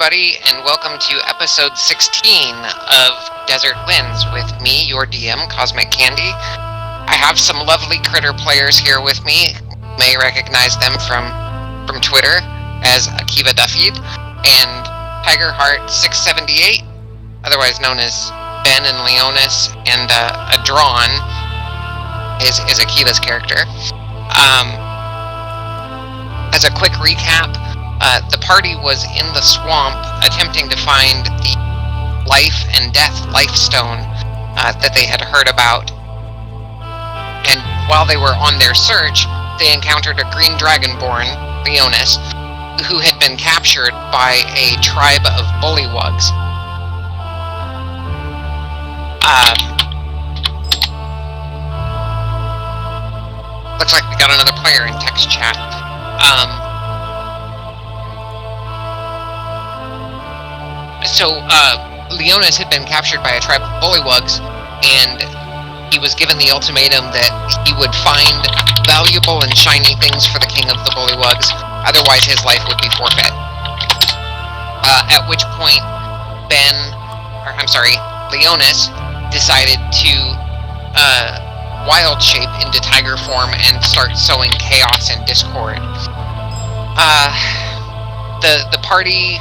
everybody, and welcome to episode 16 of Desert Winds with me, your DM, CosmicCandi. I have some lovely critter players here with me. You may recognize them from Twitter as Akiva Duffy and Tigerheart678, otherwise known as Ben and Leonis, and Adron is Akiva's character. As a quick recap, the party was in the swamp attempting to find the life and death lifestone that they had heard about. And while they were on their search, they encountered a green dragonborn, Leonis, who had been captured by a tribe of bullywugs. Looks like we got another player in text chat. So, Leonis had been captured by a tribe of bullywugs, and he was given the ultimatum that he would find valuable and shiny things for the king of the bullywugs, otherwise his life would be forfeit. At which point, Leonis decided to wild shape into tiger form and start sowing chaos and discord. The party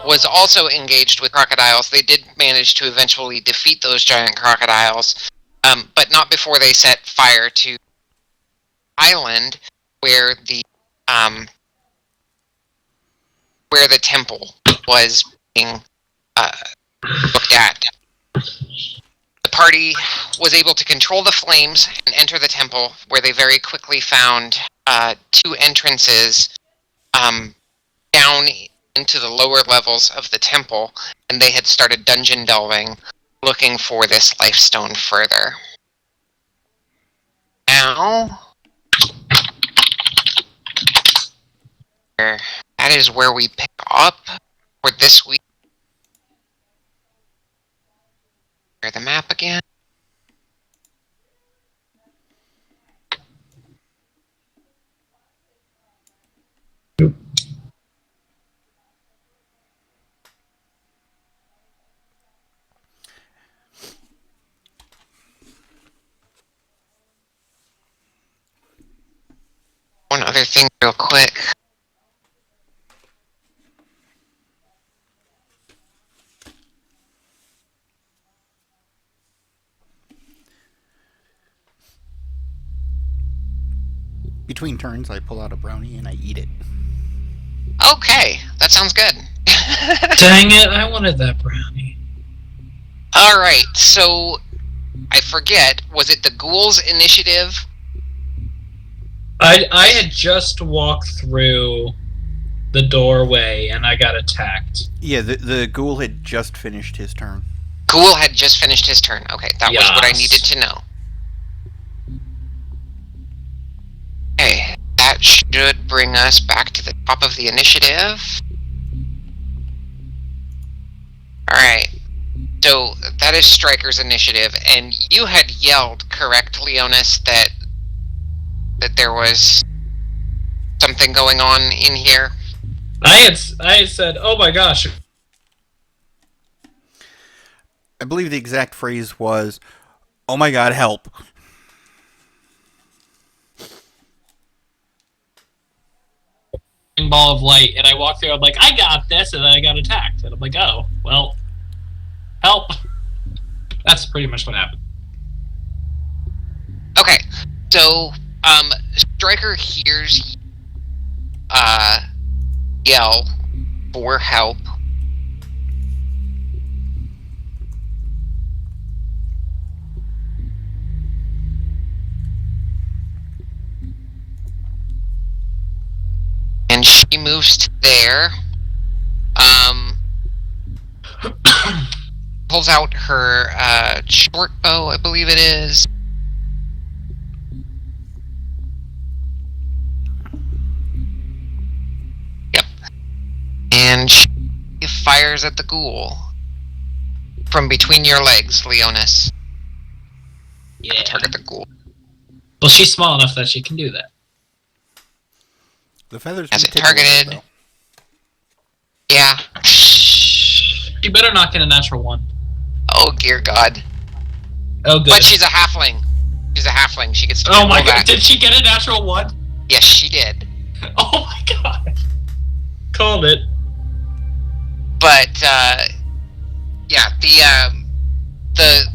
was also engaged with crocodiles. They did manage to eventually defeat those giant crocodiles, but not before they set fire to the island where the temple was being looked at. The party was able to control the flames and enter the temple, where they very quickly found two entrances down into the lower levels of the temple, and they had started dungeon delving, looking for this lifestone further. Now, that is where we pick up for this week. Share the map again. One other thing real quick. Between turns, I pull out a brownie and I eat it. Okay, that sounds good. Dang it, I wanted that brownie. Alright, so I forget, was it the ghouls' initiative? I had just walked through the doorway and I got attacked. Yeah, the ghoul had just finished his turn. Ghoul had just finished his turn. Okay, that was what I needed to know. Okay, that should bring us back to the top of the initiative. Alright, so that is Striker's initiative, and you had yelled, correct, Leonis, that there was something going on in here? I had said, oh my gosh. I believe the exact phrase was, "Oh my god, help." Ball of light, and I walked through, I'm like, I got this, and then I got attacked. And I'm like, oh, well, help. That's pretty much what happened. Okay, so, Striker hears yell for help. And she moves to there. Pulls out her short bow, I believe it is. Yep. And she fires at the ghoul from between your legs, Leonis. Yeah. Target the ghoul. Well, she's small enough that she can do that. The feathers Has do it tickle a bit, targeted? though. Yeah. better not get a natural 1. Oh, dear God. Oh, good. But she's a halfling. She's a halfling. She gets to Oh my roll god, that. did she get a natural 1? Yes, she did. Oh my god. Called it. But, yeah, the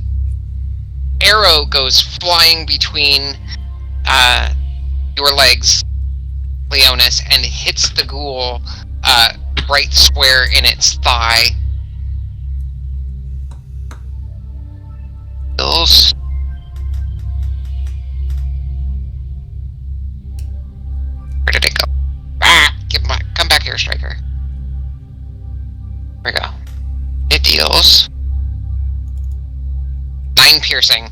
arrow goes flying between, your legs, Leonis, and hits the ghoul, right square in its thigh. Kills. Where did it go? Ah! Come back here, Striker. There we go. It deals 9 piercing.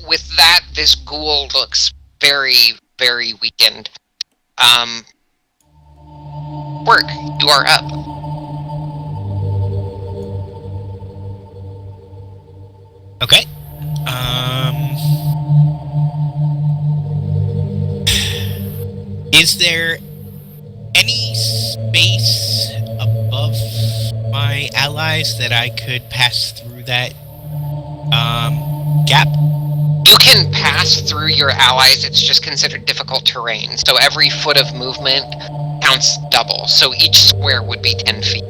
With that, this ghoul looks very, very weakened. Work, you are up. Okay. Is there any space above my allies that I could pass through that gap? You can pass through your allies, it's just considered difficult terrain. So every foot of movement counts double. So each square would be 10 feet.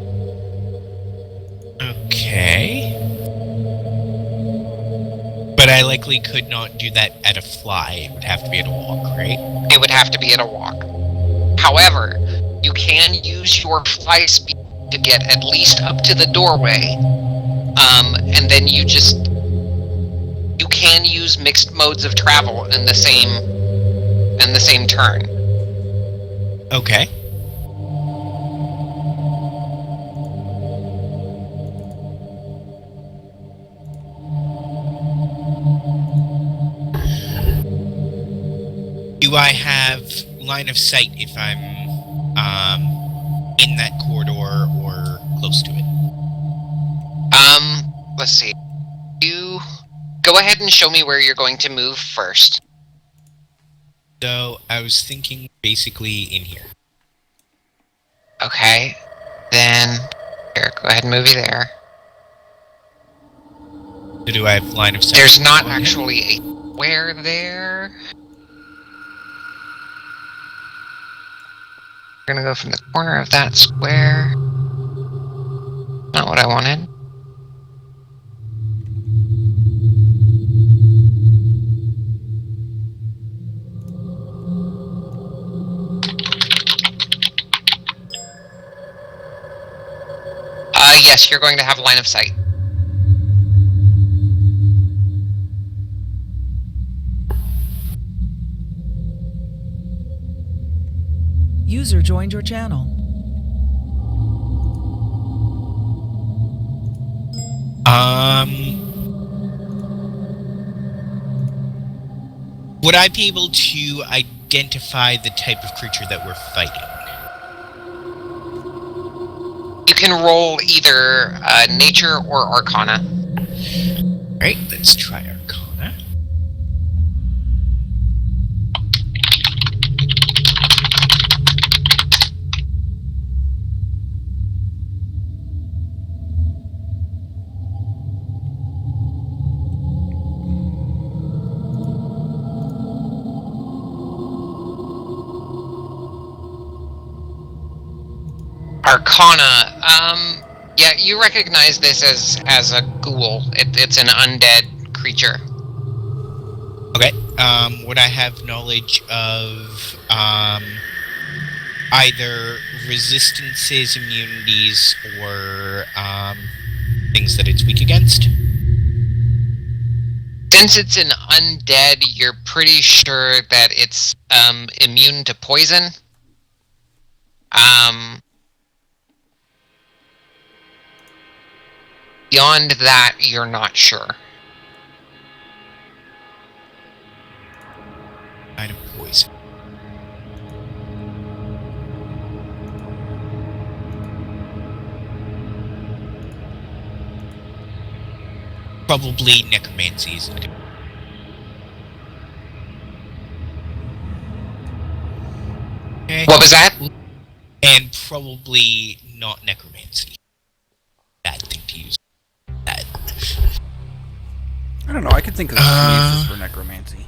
Okay. But I likely could not do that at a fly. It would have to be at a walk, right? It would have to be at a walk. However, you can use your fly speed to get at least up to the doorway. And then you can use mixed modes of travel in the same turn. Okay. Do I have line of sight if I'm in that corridor or close to it? Let's see. You go ahead and show me where you're going to move first. So I was thinking basically in here. Okay. Then here, go ahead and move you there. So do I have line of sight? There's not actually a square there. We're gonna go from the corner of that square. Not what I wanted. Yes, you're going to have line of sight. User joined your channel. Would I be able to identify the type of creature that we're fighting? You can roll either nature or arcana. Alright, let's try arcana. Arcana. Yeah, you recognize this as a ghoul. It's an undead creature. Okay, would I have knowledge of, either resistances, immunities, or, things that it's weak against? Since it's an undead, you're pretty sure that it's, immune to poison. Beyond that, you're not sure. Kind of poison. Probably necromancy isn't good. Okay. What was that? And probably not necromancy. Bad thing. to use that. I don't know. I could think of some uses for necromancy.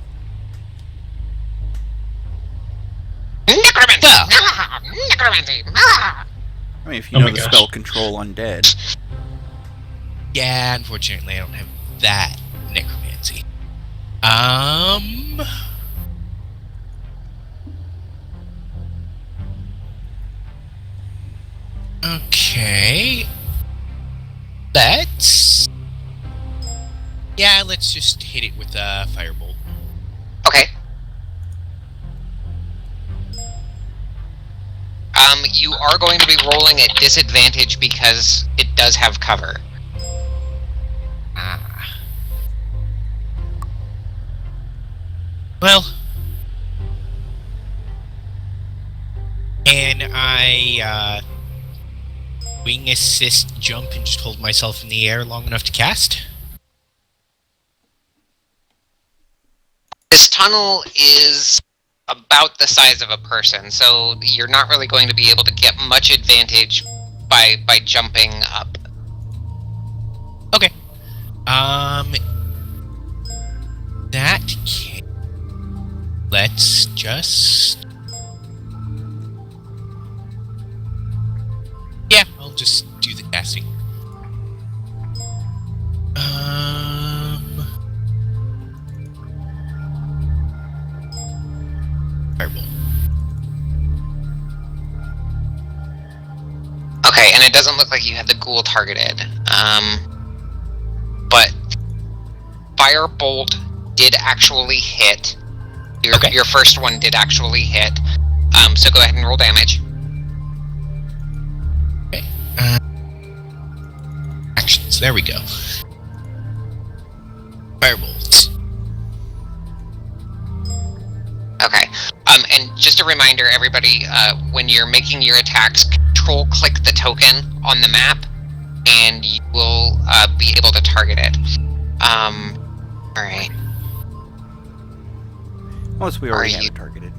Necromancy! Well. Necromancy! I mean, if you Oh know my the gosh. spell control undead. Yeah, unfortunately, I don't have that necromancy. Okay. Let's just hit it with a firebolt. Okay. You are going to be rolling at disadvantage because it does have cover. Ah. Well. Can I, wing assist jump and just hold myself in the air long enough to cast? This tunnel is about the size of a person, so you're not really going to be able to get much advantage by jumping up. Okay. That case, let's just... Yeah, I'll just do the casting. Firebolt. Okay, and it doesn't look like you had the ghoul targeted. But Firebolt did actually hit. Your first one did actually hit. So go ahead and roll damage. Okay. Actions. There we go. Firebolt. Okay. And just a reminder, everybody, when you're making your attacks, control-click the token on the map, and you will be able to target it. Alright. Unless we already Are have you- it targeted.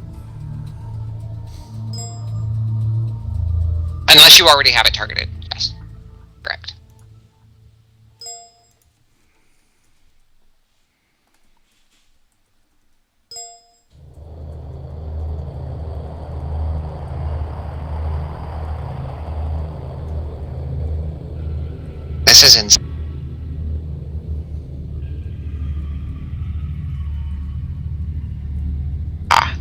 Unless you already have it targeted. Yes. Correct. This is insane. Ah.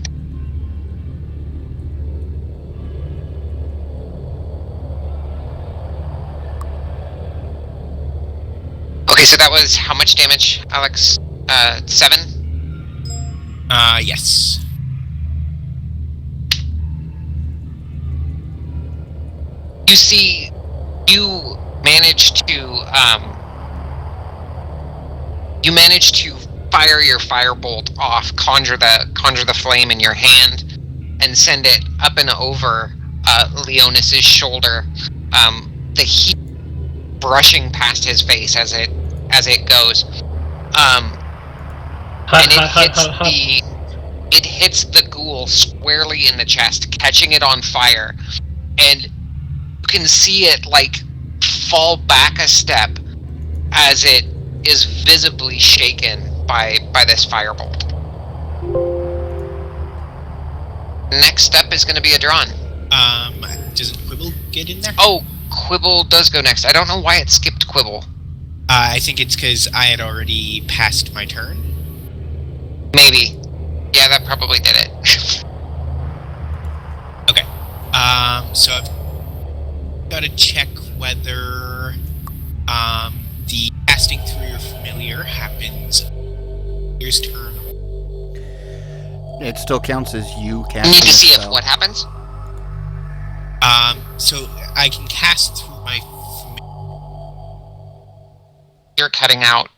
Okay, so that was how much damage, Alex? 7? Yes. You see, you managed to fire your firebolt off, conjure the flame in your hand, and send it up and over Leonis's shoulder. The heat brushing past his face as it goes. And it hits the ghoul squarely in the chest, catching it on fire, and you can see it like fall back a step as it is visibly shaken by this firebolt. Next up is going to be Adron. Doesn't Quibble get in there? Oh, Quibble does go next. I don't know why it skipped Quibble. I think it's because I had already passed my turn. Maybe. Yeah, that probably did it. Okay. So I've got to check whether the casting through your familiar happens his turn. It still counts as you You casting need to a see if spell. what happens. So I can cast through my You're cutting out.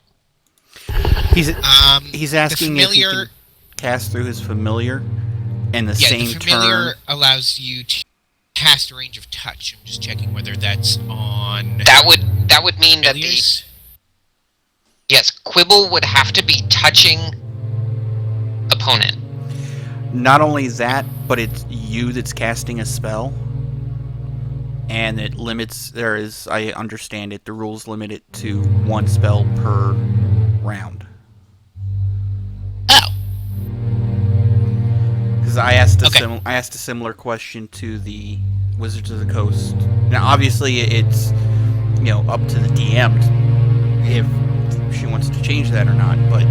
He's asking if he familiar- can cast through his familiar in the same the familiar turn. allows you to cast a range of touch. I'm just checking whether that's on That would mean that the familiars. yes, Quibble would have to be touching opponent. Not only that, but it's you that's casting a spell. and it limits. There is, I understand it. The rules limit it to 1 spell per round. Oh. Because I asked Okay. I asked a similar question to the Wizards of the Coast. Now, obviously, it's up to the DM if she wants to change that or not. But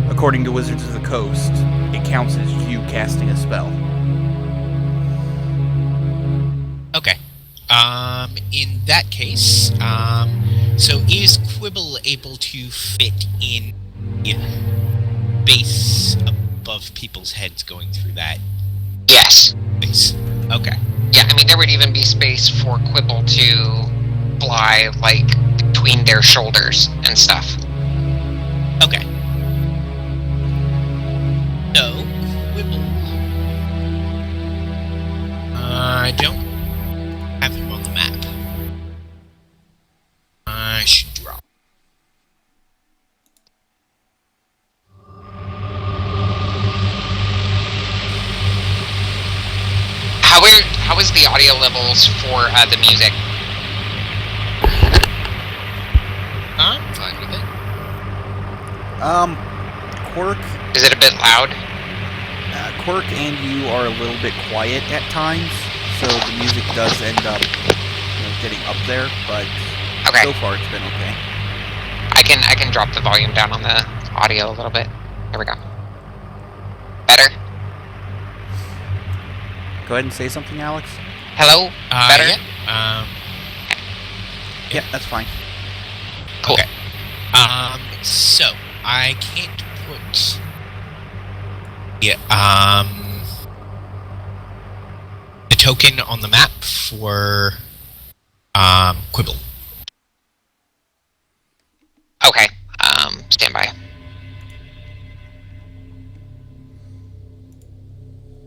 according to Wizards of the Coast, it counts as you casting a spell. Okay. In that case, so is Quibble able to fit in the base above people's heads going through that Yes. base? Okay. Yeah, I mean, there would even be space for Quibble to fly, like, between their shoulders and stuff. Okay. So, Quibble. I don't have him on the map. I should draw. How is the audio levels for the music? I'm fine with it. Quirk, Is it a bit loud? Quirk and you are a little bit quiet at times, so the music does end up getting up there, but Okay. so far it's been okay. I can drop the volume down on the audio a little bit. There we go. Better? Go ahead and say something, Alex. Hello? Better? Yeah. Yeah, that's fine. Cool. Okay. So I can't put. Yeah. The token on the map for Quibble. Okay. Stand by.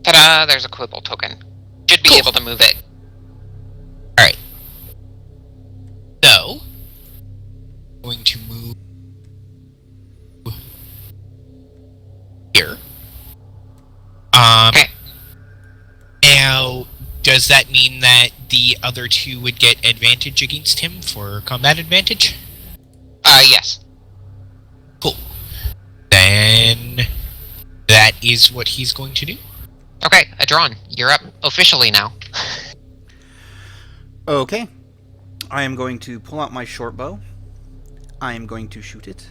Ta-da! There's a Quibble token. Should be Cool. able to move it. All right. So, going to move here. Okay. Now, does that mean that the other two would get advantage against him for combat advantage? Yes. Cool. Then that is what he's going to do. Okay, Adron, you're up officially now. Okay. I am going to pull out my short bow. I am going to shoot it.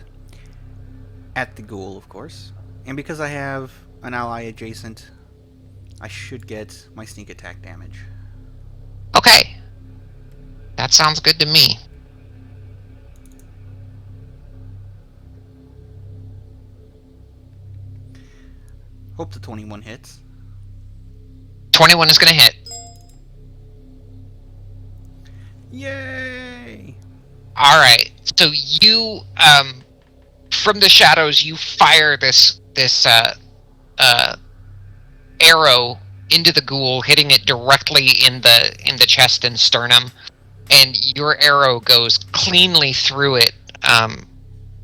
At the ghoul, of course. And because I have an ally adjacent, I should get my sneak attack damage. Okay. That sounds good to me. Hope the 21 hits. 21 is gonna hit. Yay! Alright, so you, from the shadows, you fire this arrow into the ghoul, hitting it directly in the chest and sternum, and your arrow goes cleanly through it,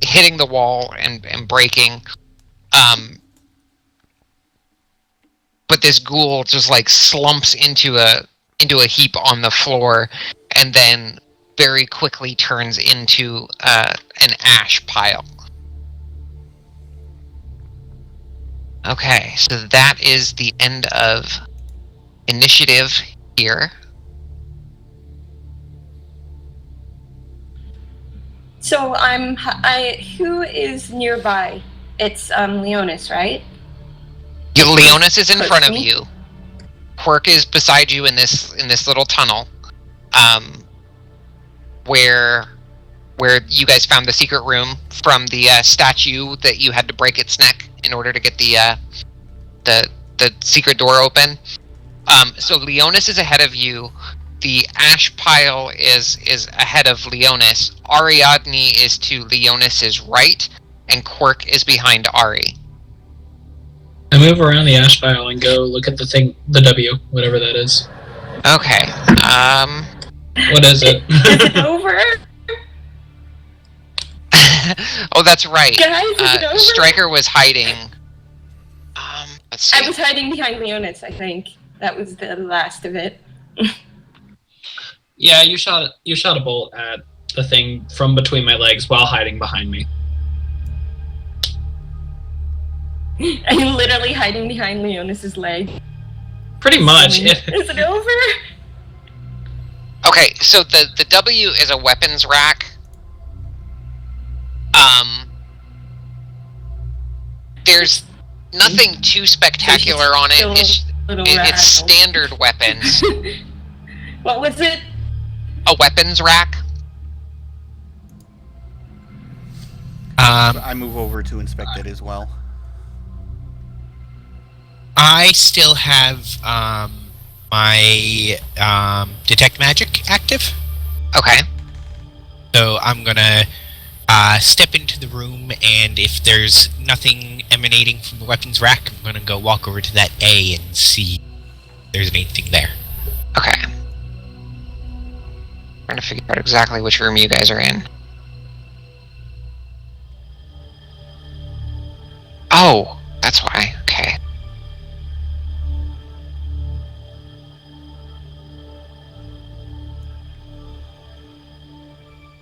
hitting the wall and breaking. But this ghoul just like slumps into a heap on the floor, and then very quickly turns into an ash pile. Okay, so that is the end of initiative here. So who is nearby? It's Leonis, right? Leonis is in front of Me? you. Quirk is beside you in this little tunnel, where you guys found the secret room from the statue that you had to break its neck in order to get the secret door open. So Leonis is ahead of you. The ash pile is ahead of Leonis. Ariadne is to Leonis's right, and Quirk is behind Ari. I move around the ash pile and go look at the thing, the W, whatever that is. Okay. What is it? Is it over? Oh, that's right. Guys, is it over? Stryker was hiding. Let's see. I was hiding behind Leonis, I think. That was the last of it. Yeah, you shot a bolt at the thing from between my legs while hiding behind me. I'm literally hiding behind Leonis's leg. Pretty much. Is it over? Okay, so the W is a weapons rack. There's nothing too spectacular on it. It's standard weapons. What was it? A weapons rack. I move over to inspect it as well. I still have my detect magic active. Okay. So I'm gonna step into the room, and if there's nothing emanating from the weapons rack, I'm gonna go walk over to that A and see if there's anything there. Okay. Trying to figure out exactly which room you guys are in. Oh, that's why. Okay.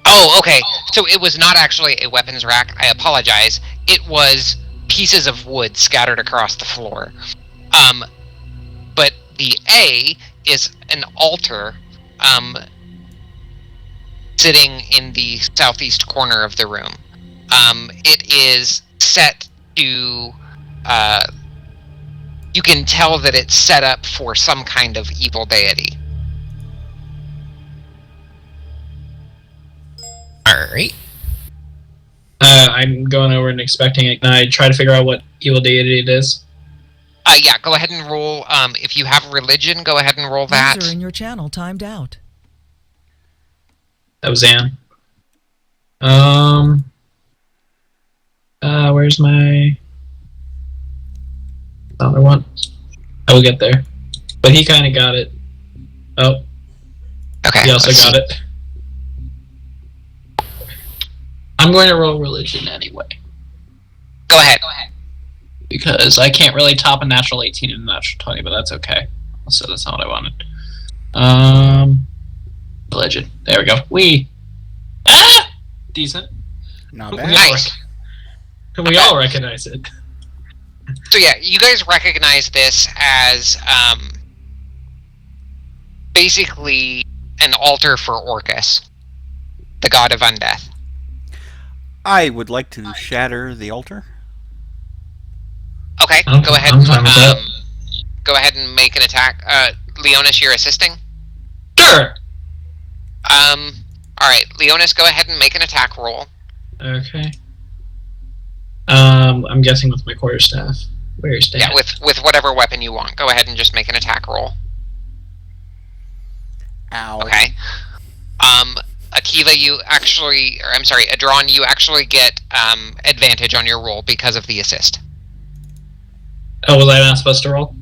Oh, okay. So it was not actually a weapons rack. I apologize. It was pieces of wood scattered across the floor. But the A is an altar, sitting in the southeast corner of the room. It is set to, you can tell that it's set up for some kind of evil deity. Alright. I'm going over and inspecting it. Can I try to figure out what evil deity it is? Yeah, go ahead and roll. If you have religion, go ahead and roll that. User in your channel timed out. That was Anne. Where's my other one? I will get there. But he kind of got it. Oh, Okay. he also let's got see. it. I'm going to roll religion anyway. Go ahead. Because I can't really top a natural 18 and a natural 20, but that's okay. So that's not what I wanted. Religion. There we go. Decent. Not We bad. all Nice. We all recognize it. So yeah, you guys recognize this as basically an altar for Orcus, the god of undeath. I would like to shatter the altar. Okay, I'm go ahead. fine with that. Go ahead and make an attack. Leonis, you're assisting. Sure. All right, Leonis, go ahead and make an attack roll. Okay. I'm guessing with my quarterstaff. Where's that? Yeah, with whatever weapon you want. Go ahead and just make an attack roll. Ow. Okay. Akiva, Adron, you actually get advantage on your roll because of the assist. Oh, was I not supposed to roll?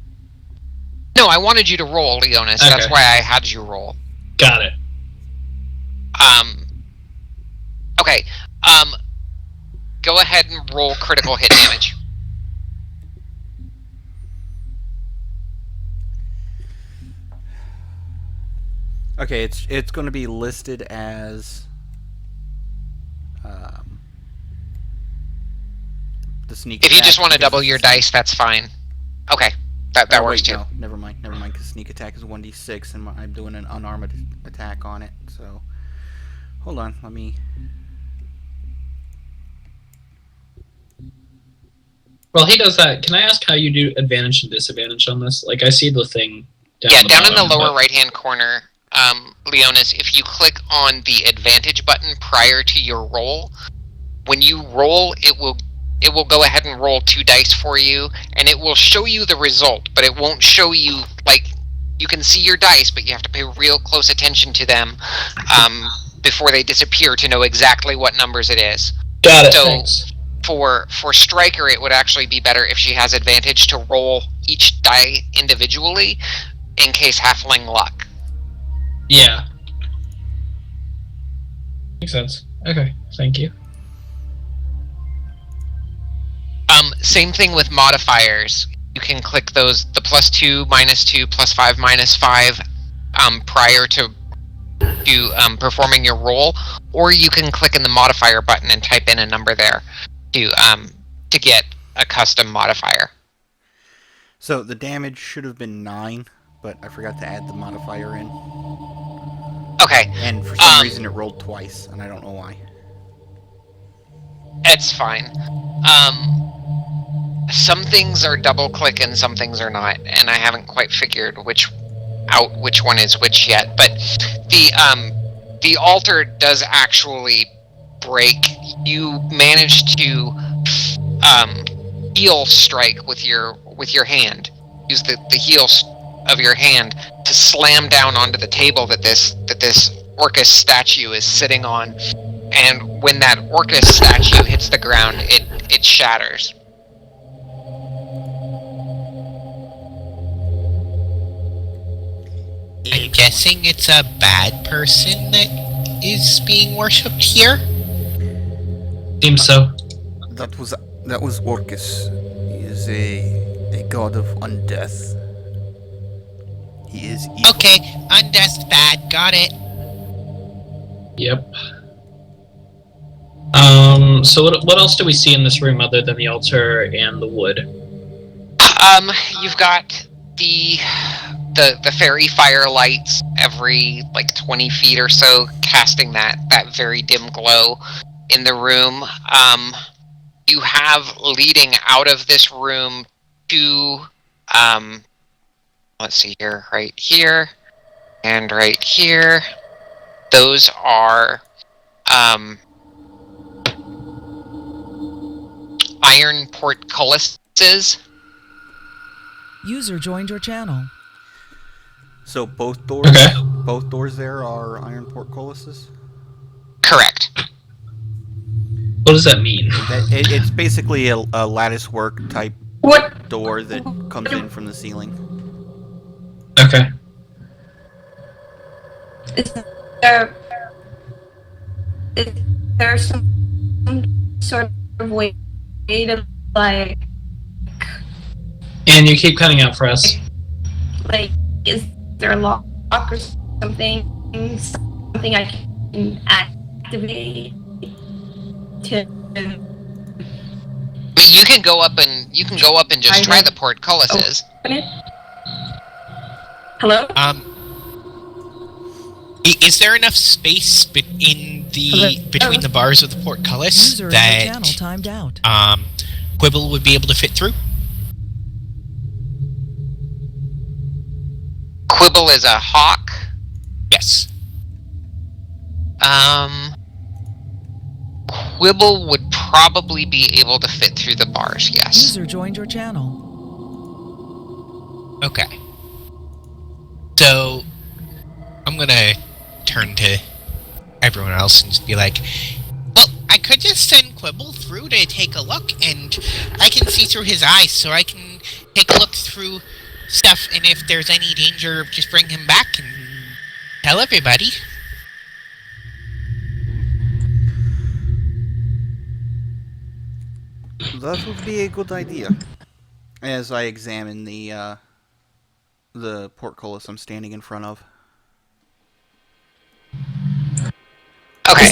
No, I wanted you to roll, Leonis. Okay. That's why I had you roll. Got it. Okay. Go ahead and roll critical hit damage. Okay, it's going to be listed as the sneak. If you just attack want to because double it's your a sneak- dice, that's fine. Okay, that Oh, works wait, too. No, never mind, because sneak attack is 1d6, and I'm doing an unarmed attack on it. So, hold on, let me. Well, he does that. Can I ask how you do advantage and disadvantage on this? Like, I see the thing down Yeah, down in the bottom, lower but- right-hand corner, Leonis, if you click on the advantage button prior to your roll, when you roll, it will go ahead and roll 2 dice for you, and it will show you the result, but it won't show you, like, you can see your dice, but you have to pay real close attention to them before they disappear to know exactly what numbers it is. Got it. So- Thanks. For Striker, it would actually be better if she has advantage to roll each die individually in case halfling luck. Yeah. Makes sense. Okay. Thank you. Same thing with modifiers. You can click those, the +2, -2, +5, -5, prior to to performing your roll, or you can click in the modifier button and type in a number there to get a custom modifier. So the damage should have been 9, but I forgot to add the modifier in. Okay. And for some reason it rolled twice, and I don't know why. It's fine. Some things are double click and some things are not, and I haven't quite figured which one is which yet. But the altar does actually break. You manage to heel strike with your hand. Use the heel of your hand to slam down onto the table that this Orcus statue is sitting on, and when that Orcus statue hits the ground, it shatters. I'm guessing it's a bad person that is being worshipped here? Seems so. That was Orcus. He is a god of undeath. He is evil. Okay, undeath's bad, got it. Yep. So what else do we see in this room other than the altar and the wood? You've got the fairy fire lights every 20 feet or so, casting that very dim glow in the room. You have leading out of this room two, let's see here, right here, and right here. Those are, iron portcullises. User joined your channel. So both doors, both doors there are iron portcullises? Correct. What does that mean? It's basically a lattice work type What? door that comes in from the ceiling. Okay. Is there some sort of way to And you keep cutting out for us. is there a lock or something I can activate to? I mean, you can go up and just try the portcullises. Open it? Hello? Is there enough space between the bars of the portcullis User in your channel that timed out. Quibble would be able to fit through? Quibble is a hawk. Yes. Quibble would probably be able to fit through the bars, yes. User joined your channel. Okay. So, I'm gonna turn to everyone else and just be like, well, I could just send Quibble through to take a look, and I can see through his eyes, so I can take a look through stuff, and if there's any danger, just bring him back and tell everybody. That would be a good idea. As I examine the portcullis I'm standing in front of. Okay.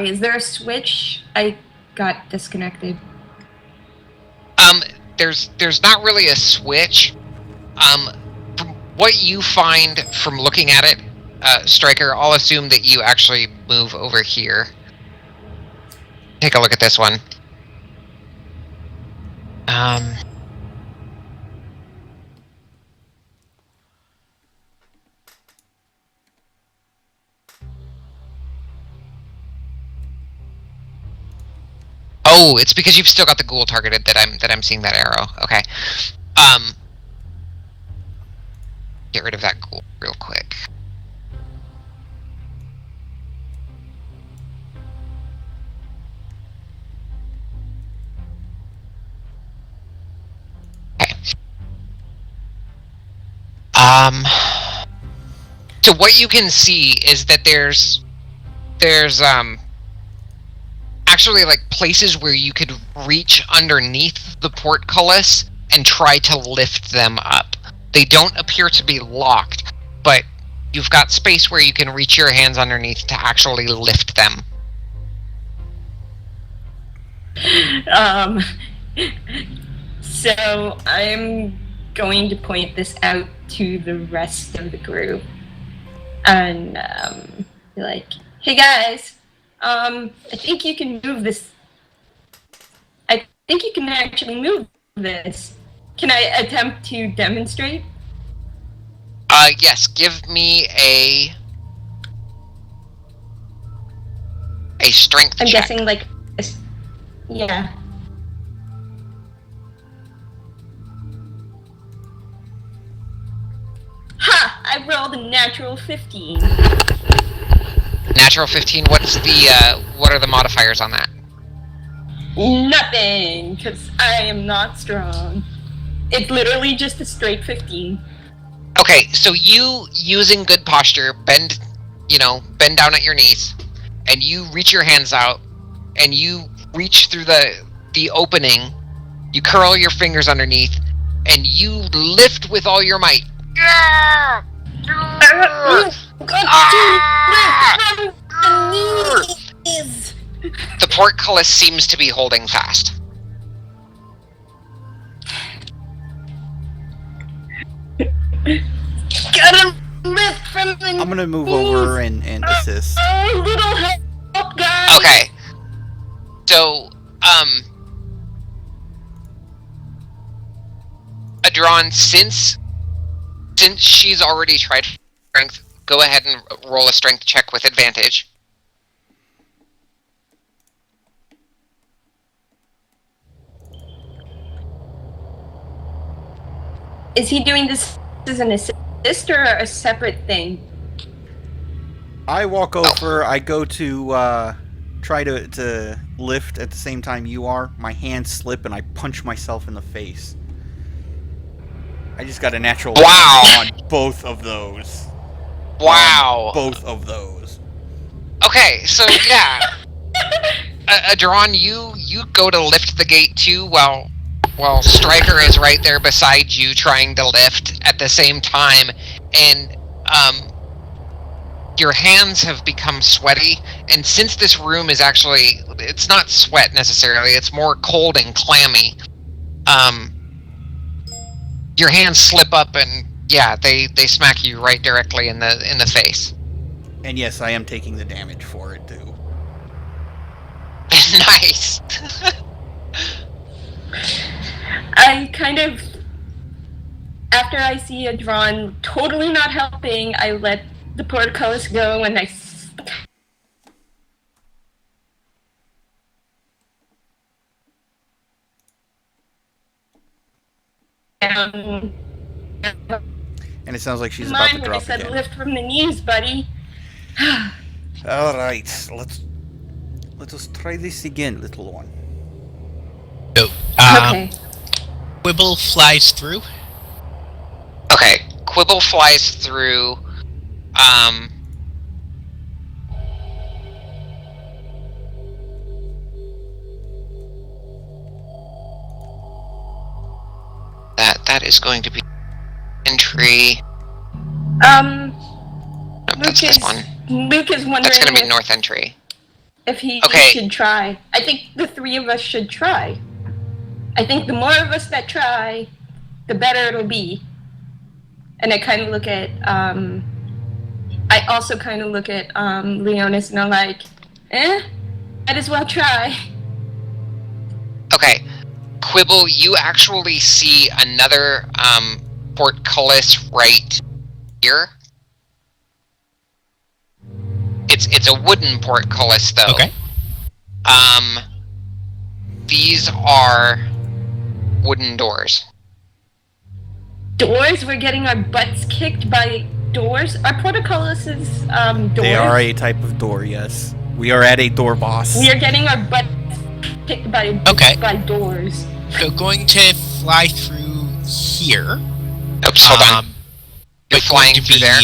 Is there a switch? I got disconnected. There's not really a switch. From what you find from looking at it, Striker, I'll assume that you actually move over here. Take a look at this one. Oh, it's because you've still got the ghoul targeted that I'm seeing that arrow. Okay. Get rid of that ghoul real quick. Okay. So what you can see is that there's actually places where you could reach underneath the portcullis and try to lift them up. They don't appear to be locked, but you've got space where you can reach your hands underneath to actually lift them. So I'm going to point this out to the rest of the group and be like, hey guys, I think you can move this. I think you can actually move this. Can I attempt to demonstrate? Yes, give me a strength I'm check. guessing like, yeah. Ha! I rolled a natural 15. Natural 15, what are the modifiers on that? Nothing, because I am not strong. It's literally just a straight 15. Okay, so you, using good posture, bend down at your knees, and you reach your hands out, and you reach through the opening, you curl your fingers underneath, and you lift with all your might. The portcullis seems to be holding fast. Gotta lift from the I'm gonna move over and assist. Little help, guys! Okay. So, Adron, since she's already tried strength, go ahead and roll a strength check with advantage. Is he doing this as an assist or a separate thing? I walk over, I go to try to lift at the same time you are. My hands slip and I punch myself in the face. I just got a natural Wow. on both of those. Wow. Both of those. Okay, so yeah. Adron, you go to lift the gate too, while Stryker is right there beside you trying to lift at the same time, and your hands have become sweaty, and since this room is actually, it's not sweat necessarily, it's more cold and clammy, your hands slip up and yeah, they smack you right directly in the face. And yes, I am taking the damage for it too. Nice. I kind of, after I see Adron totally not helping, I let the portcullis go and I down. And it sounds like she's about to Mind when I drop said again. lift from the knees, buddy. All right, let us try this again, little one. So, Okay. Quibble flies through. Okay, Quibble flies through. That is going to be entry. Nope, that's this one. Luke is wondering That's going to be north entry. if he Okay. should try. I think the three of us should try. I think the more of us that try, the better it'll be. And I kind of look at, I also kind of look at Leonis and I'm like, might as well try. Okay, Quibble, you actually see another portcullis right here. It's a wooden portcullis though. Okay. These are wooden doors. Doors? We're getting our butts kicked by doors? Are portcullises doors? They are a type of door, yes. We are at a door boss. We are getting our butts kicked by doors. So going to fly through here. Oops, hold on. You're but flying going to through there?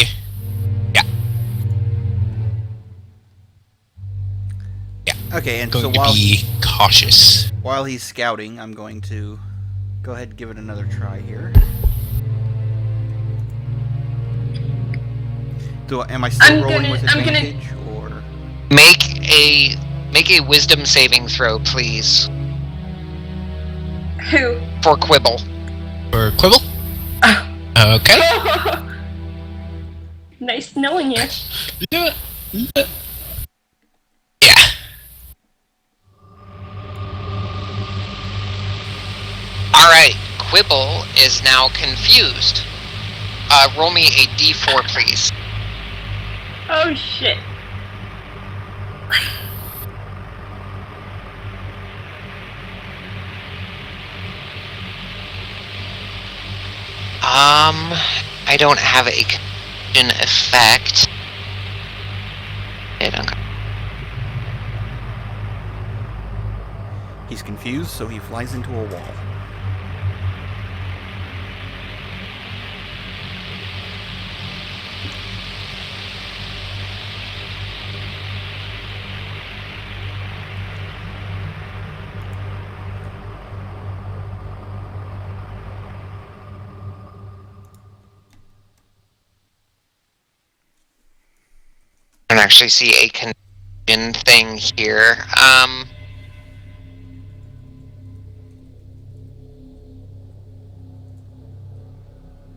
Yeah. Okay, and Going so to be cautious. while he's scouting, I'm going to go ahead and give it another try here. Am I still I'm rolling gonna- with I'm gonna- advantage, or Make a wisdom saving throw, please, Who? for Quibble. For Quibble? Oh. Okay. Nice knowing you. Yeah. Alright, Quibble is now confused. Roll me a d4, please. Oh shit. I don't have a confusion effect. he's confused, so he flies into a wall. I don't actually see a confusion thing here.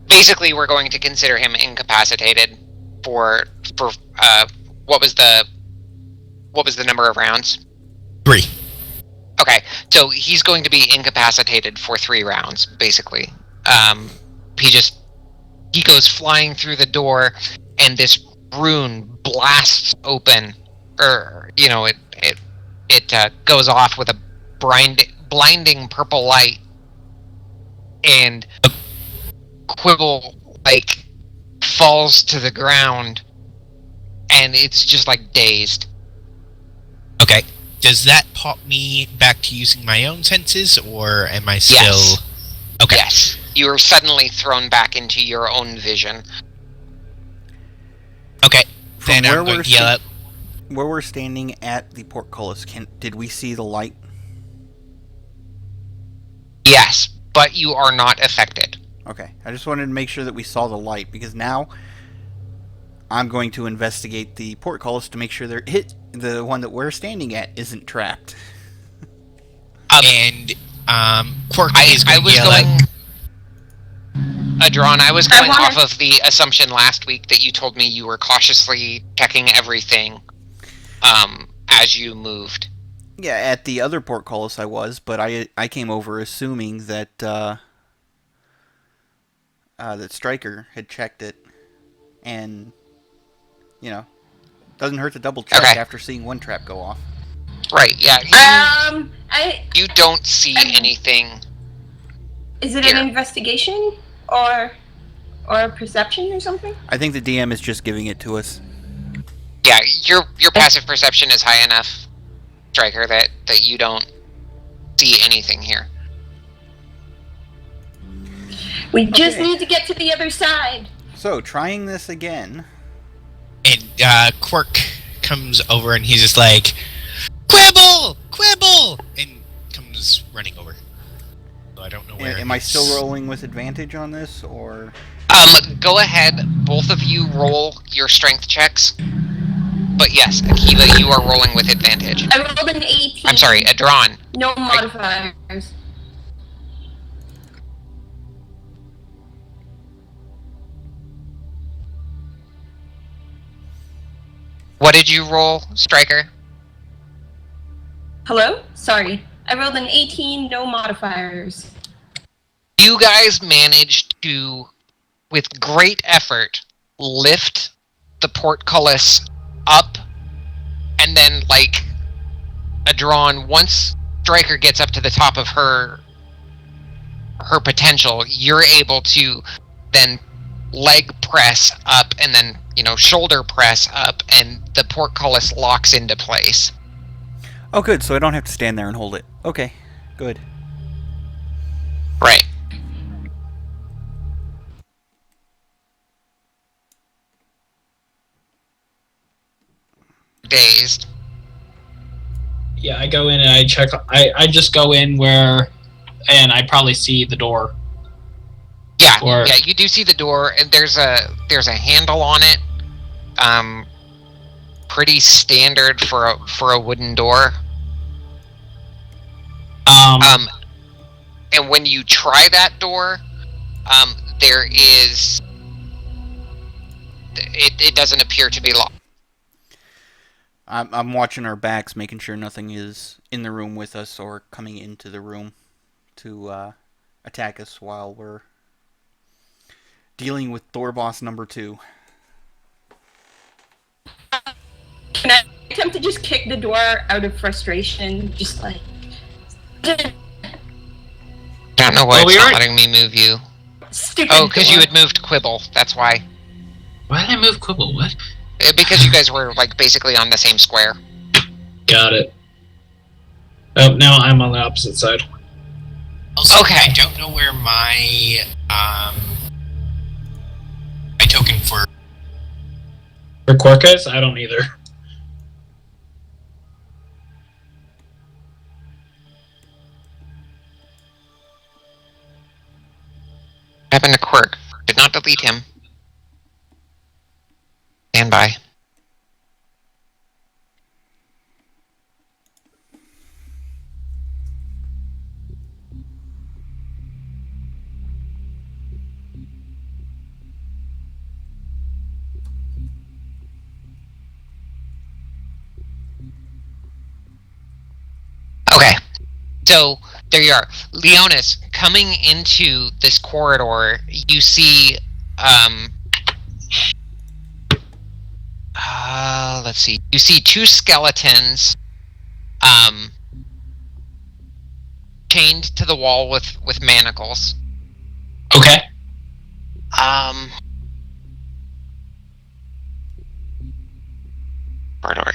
Basically, we're going to consider him incapacitated for what was the number of rounds? 3. Okay, so he's going to be incapacitated for 3 rounds, basically. He goes flying through the door, and this rune blasts open, it goes off with a blinding purple light, and Quibble falls to the ground, and it's just dazed. Okay. Does that pop me back to using my own senses, or am I still... Yes. Okay. Yes. You are suddenly thrown back into your own vision. Okay. From Then I'm going to yell out... Where we're standing at the portcullis, did we see the light? Yes, but you are not affected. Okay, I just wanted to make sure that we saw the light, because now I'm going to investigate the portcullis to make sure the one that we're standing at isn't trapped. And Quirk is going to yell out... Adron, I was going off of the assumption last week that you told me you were cautiously checking everything as you moved. Yeah, at the other portcullis I was, but I came over assuming that that Stryker had checked it, and doesn't hurt to double check after seeing one trap go off. Right? Yeah. You don't see anything. Is it here. an investigation or perception or something? I think the DM is just giving it to us. Yeah, your passive perception is high enough, Stryker, that you don't see anything here. We just need to get to the other side. So, trying this again. And Quirk comes over and he's just like, Quibble! Quibble! And comes running over. So I don't know where. Am I still rolling with advantage on this, or? Go ahead, both of you roll your strength checks. But yes, Akiva, you are rolling with advantage. I rolled an 18. I'm sorry, Adron. No modifiers. What did you roll, Stryker? Hello? Sorry. I rolled an 18, no modifiers. You guys managed to, with great effort, lift the portcullis up, and then, Adron, once Stryker gets up to the top of her potential, you're able to then leg press up and then, shoulder press up, and the portcullis locks into place. Oh, good, so I don't have to stand there and hold it. Okay, good. Right. Dazed. Yeah, I go in and I check. I just go in where, and I probably see the door. Yeah, yeah, you do see the door, and there's a handle on it, pretty standard for a wooden door. And when you try that door, there is... It doesn't appear to be locked. I'm watching our backs, making sure nothing is in the room with us or coming into the room to attack us while we're dealing with door boss number 2. Can I attempt to just kick the door out of frustration? Just like... I don't know why it's not letting me move you. Stupid Oh, because you door. had moved Quibble, that's why. Why did I move Quibble? What? Because you guys were, like, basically on the same square. Got it. Oh, now I'm on the opposite side. Also, Okay. I don't know where my my token for For Quarkas? I don't either. What happened to Quirk? Did not delete him. Stand by. Okay. So, there you are. Leonis, coming into this corridor, you see, let's see. You see 2 skeletons, chained to the wall with manacles. Okay. Corridor.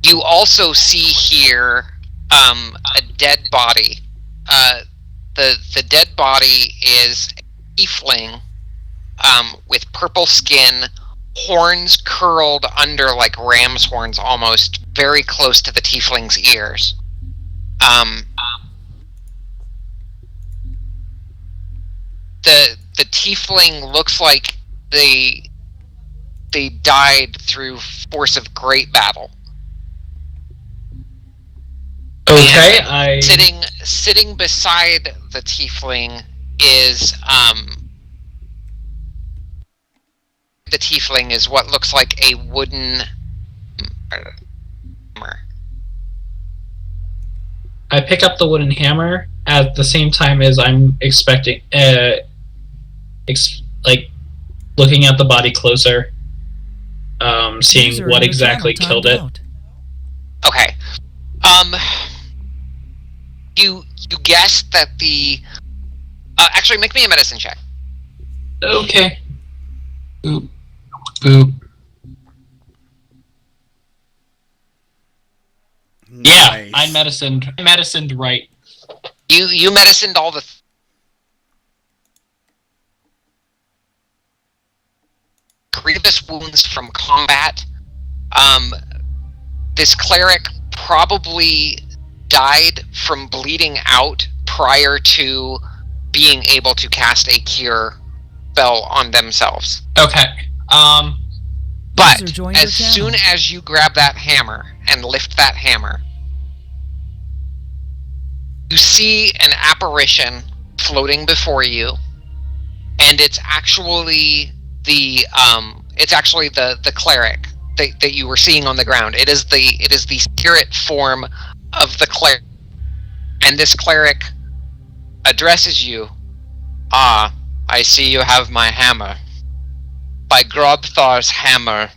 You also see here a dead body. The dead body is a tiefling with purple skin, horns curled under like ram's horns almost, very close to the tiefling's ears. The tiefling looks like they died through force of great battle. Okay, And sitting beside the tiefling is the tiefling is what looks like a wooden hammer. I pick up the wooden hammer at the same time as I'm expecting, like, looking at the body closer, seeing User what in your exactly channel killed it. timed out. Okay. You guessed that the actually make me a medicine check. Okay. Boop. Boop. Yeah, Nice. I medicined right. You medicined all the grievous wounds from combat. This cleric probably died from bleeding out prior to being able to cast a cure spell on themselves. Okay. But User joined your as channel. soon as you grab that hammer and lift that hammer, you see an apparition floating before you, and it's actually the cleric that you were seeing on the ground. It is the spirit form of the cleric, and this cleric addresses you. Ah, I see you have my hammer. By Grobthar's hammer,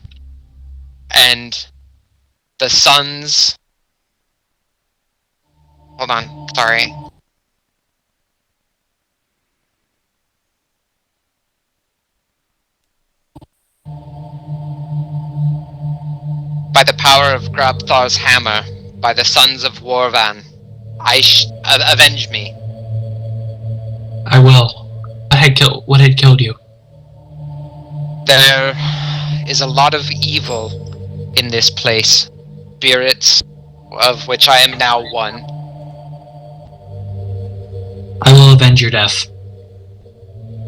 and the sons... Hold on, sorry. By the power of Grabthar's hammer, by the sons of Warvan, avenge me. I will. What had killed you? There is a lot of evil in this place. Spirits, of which I am now one. I will avenge your death.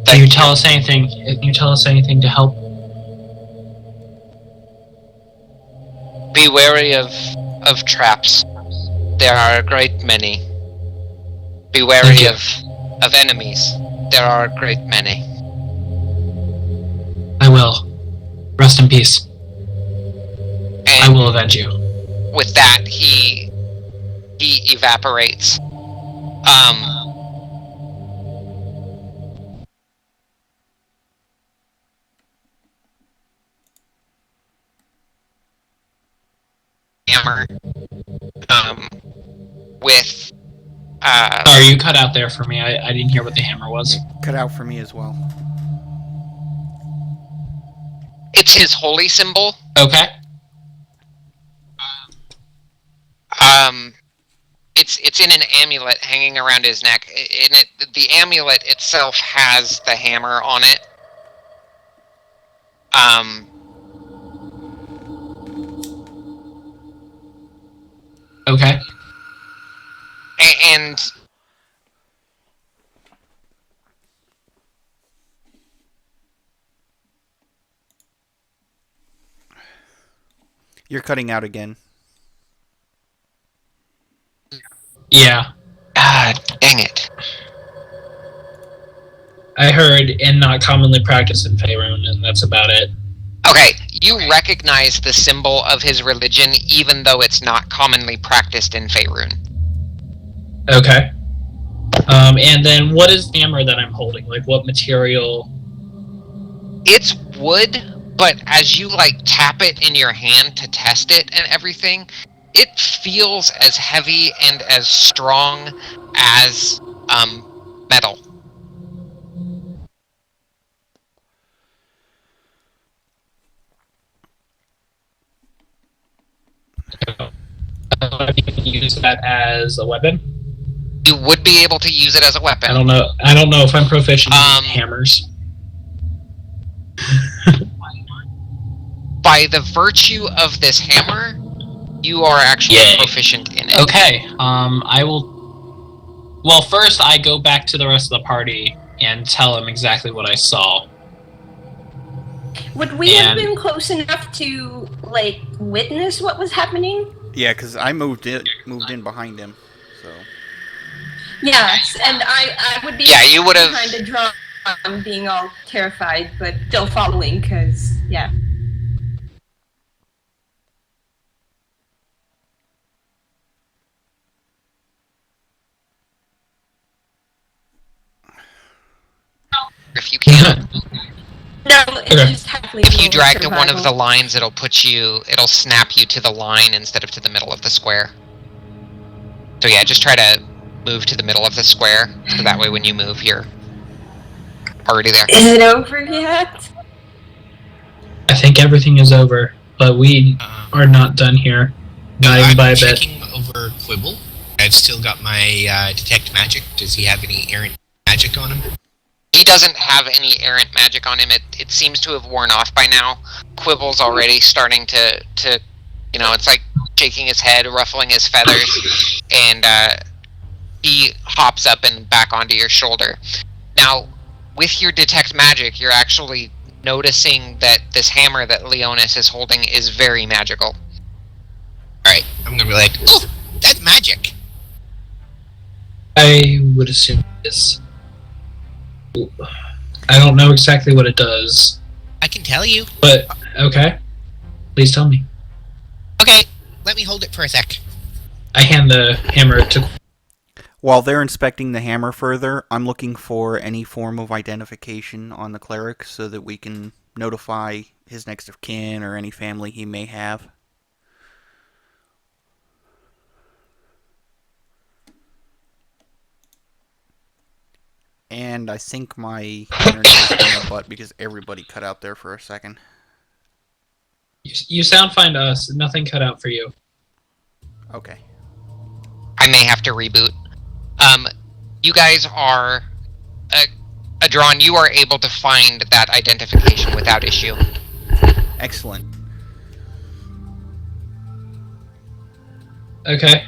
Can you tell us anything? Can you tell us anything to help? Be wary of traps. There are a great many. Be wary of enemies. There are a great many. I will. Rest in peace. And I will avenge you. with that, he evaporates. Hammer. With. Sorry, you cut out there for me. I didn't hear what the hammer was. Cut out for me as well. It's his holy symbol. Okay. It's in an amulet hanging around his neck. The amulet itself has the hammer on it. Okay. And you're cutting out again. Yeah. ah, dang it. I heard and not commonly practiced in Faerun, and that's about it. Okay, you recognize the symbol of his religion, even though it's not commonly practiced in Faerun. Okay. And then what is the hammer that I'm holding? Like, what material? It's wood, but as you tap it in your hand to test it and everything, it feels as heavy and as strong as metal. You can use that as a weapon. You would be able to use it as a weapon. I don't know if I'm proficient in hammers. By the virtue of this hammer, you are actually proficient in it. Okay. I will. Well, first I go back to the rest of the party and tell them exactly what I saw. Would we have been close enough to witness what was happening? Yeah, because I moved in behind him, so. Yes, and I would be. Yeah, you would have behind the drum, being all terrified, but still following, because yeah. If you can. No, it's just if you drag to one of the lines, it'll snap you to the line instead of to the middle of the square. So yeah, just try to move to the middle of the square, so that way when you move, you're already there. Is it over yet? I think everything is over, but we are not done here. Not even by a bit. I'm checking over Quibble. I've still got my detect magic. Does he have any errant magic on him? He doesn't have any errant magic on him. It seems to have worn off by now. Quibble's already starting to it's like shaking his head, ruffling his feathers, and he hops up and back onto your shoulder. Now, with your detect magic, you're actually noticing that this hammer that Leonis is holding is very magical. Alright, I'm gonna be like, oh, that's magic! I would assume it is. I don't know exactly what it does. I can tell you. But, okay. Please tell me. Okay, let me hold it for a sec. I hand the hammer to... While they're inspecting the hammer further, I'm looking for any form of identification on the cleric so that we can notify his next of kin or any family he may have. And I think my internet is in the butt because everybody cut out there for a second. You sound fine to us. Nothing cut out for you. Okay. I may have to reboot. You guys are... Adron, you are able to find that identification without issue. Excellent. Okay.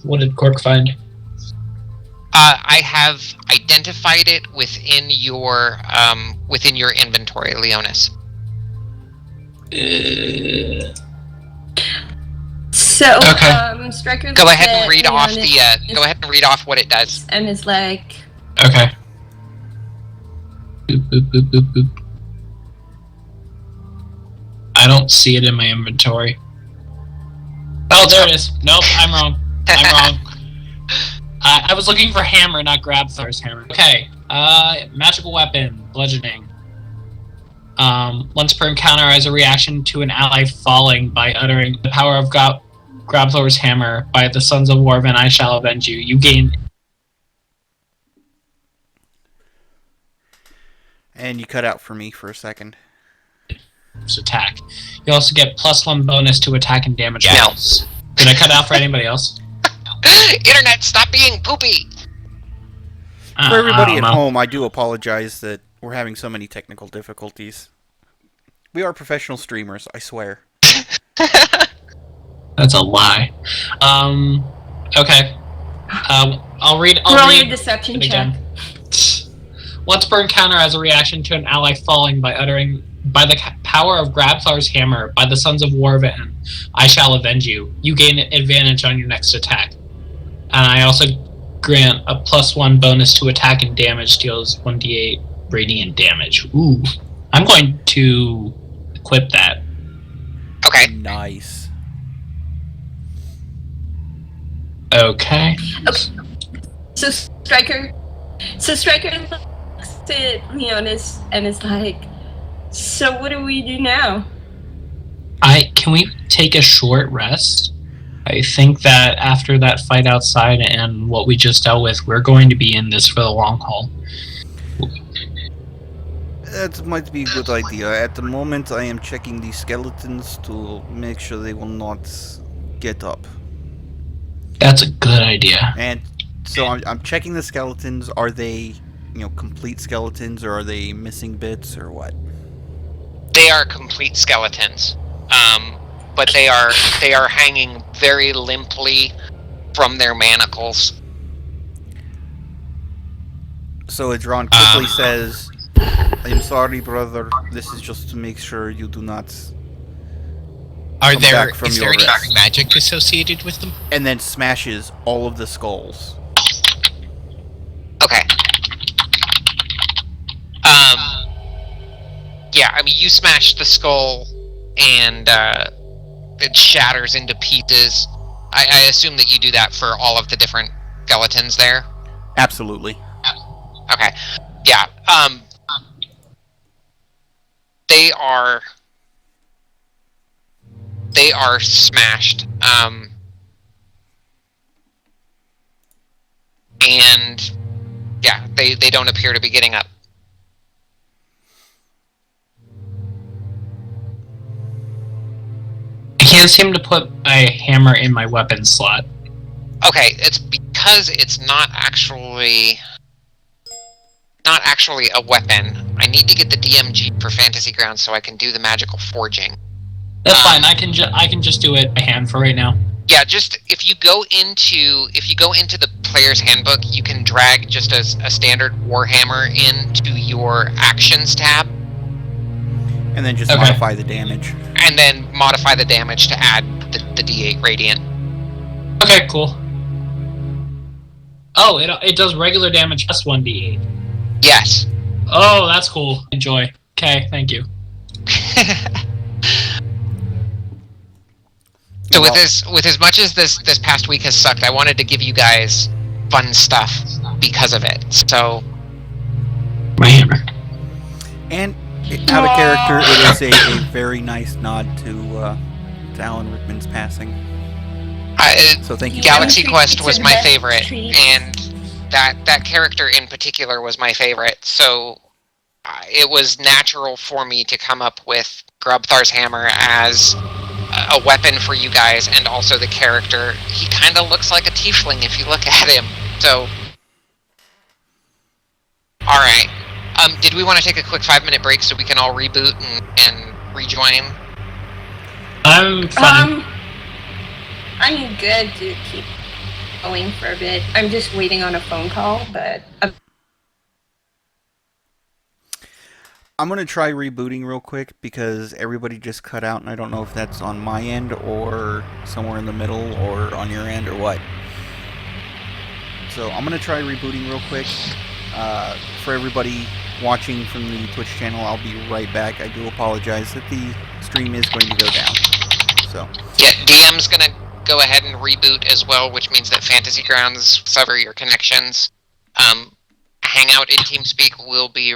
What did Cork find? I have identified it within your inventory, Leonis. So, Okay. Striker. Go ahead and read off Leonis Go ahead and read off what it does. and is like, Okay. Boop, boop, boop, boop, boop. I don't see it in my inventory. Oh, there it is. Nope, I'm wrong. I'm wrong. I was looking for hammer, not Grabthar's hammer. Okay. Magical weapon, bludgeoning. Once per encounter, as a reaction to an ally falling by uttering the power of Grabthar's hammer by the Sons of Warven, I shall avenge you. You gain. And you cut out for me for a second. Attack. You also get +1 bonus to attack and damage Yeah. rolls. Did I cut out for anybody else? Internet, stop being poopy! For everybody I at don't know. home, I do apologize that we're having so many technical difficulties. We are professional streamers, I swear. That's a lie. Okay. I'll read roll your deception it check. again. Once per encounter, as a reaction to an ally falling by uttering by the power of Grabthar's hammer by the Sons of Warven, I shall avenge you. You gain advantage on your next attack. And I also grant a +1 bonus to attack and damage, deals 1d8 radiant damage. Ooh. I'm going to equip that. Okay. Nice. Okay. So Striker looks at Leonis and is like, so what do we do now? Can we take a short rest? I think that after that fight outside and what we just dealt with, we're going to be in this for the long haul. That might be a good idea. At the moment, I am checking the skeletons to make sure they will not get up. That's a good idea. And so I'm checking the skeletons. Are they, complete skeletons, or are they missing bits, or what? They are complete skeletons. But they are hanging very limply from their manacles. So Adron quickly says, I'm sorry, brother. This is just to make sure you do not Is come there back from any your rest. magic associated with them? And then smashes all of the skulls. Okay. Yeah, I mean, you smash the skull, and it shatters into pieces. I assume that you do that for all of the different skeletons there? Absolutely. Okay. Yeah, They are smashed. And yeah, they don't appear to be getting up. I can't seem to put a hammer in my weapon slot. Okay, it's because it's not actually a weapon. I need to get the DMG for Fantasy Grounds so I can do the magical forging. That's fine. I can just do it by hand for right now. Yeah, just if you go into the player's handbook, you can drag just a standard Warhammer into your actions tab, And then just Okay. modify the damage. and then modify the damage to add the D8 radiant. Okay, cool. Oh, it does regular damage plus 1d8. Yes. Oh, that's cool. Enjoy. Okay, thank you. So with as much as this past week has sucked, I wanted to give you guys fun stuff because of it. So My hammer. And out of character, it is a very nice nod to Alan Rickman's passing. So thank you. Galaxy Treat Quest each was other my best favorite, treats. and that character in particular was my favorite. So it was natural for me to come up with Grubthar's hammer as a weapon for you guys, and also the character. He kind of looks like a tiefling if you look at him. So, all right. Did we want to take a quick 5-minute break so we can all reboot and rejoin? I'm fine. I'm good to keep going for a bit. I'm just waiting on a phone call, but I'm going to try rebooting real quick because everybody just cut out, and I don't know if that's on my end or somewhere in the middle or on your end or what. So I'm going to try rebooting real quick. For everybody watching from the Twitch channel, I'll be right back. I do apologize that the stream is going to go down. So Yeah, DM's gonna go ahead and reboot as well, which means that Fantasy Grounds sever your connections. Hangout in TeamSpeak will be